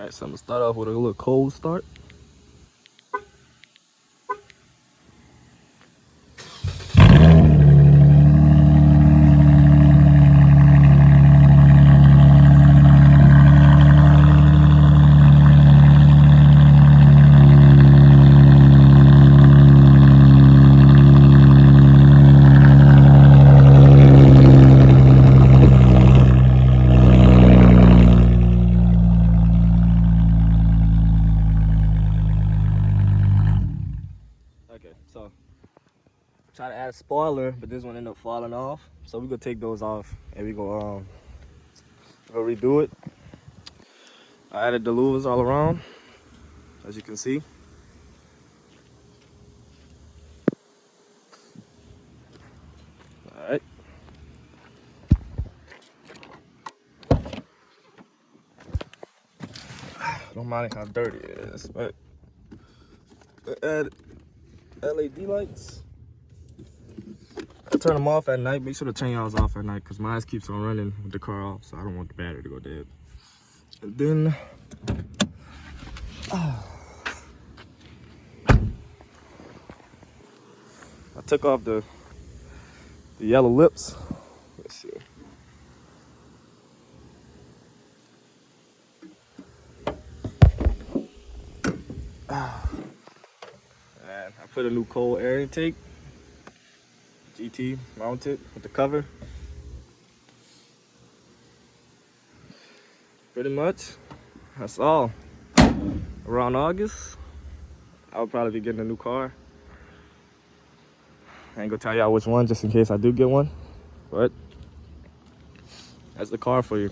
Alright, so I'm gonna start off with a little cold start. Okay, so try to add a spoiler, but this one ended up falling off. So we're gonna take those off and we go redo it. I added the louvers all around, as you can see. All right. Don't mind how dirty it is, but add LED lights. I turn them off at night. Make sure to turn yours off at night because mine keeps on running with the car off, so I don't want the battery to go dead. And then I took off the yellow lips. Let's see. And I put a new cold air intake, GT mounted with the cover. Pretty much, that's all. Around August, I'll probably be getting a new car. I ain't gonna tell y'all which one just in case I do get one, but that's the car for you.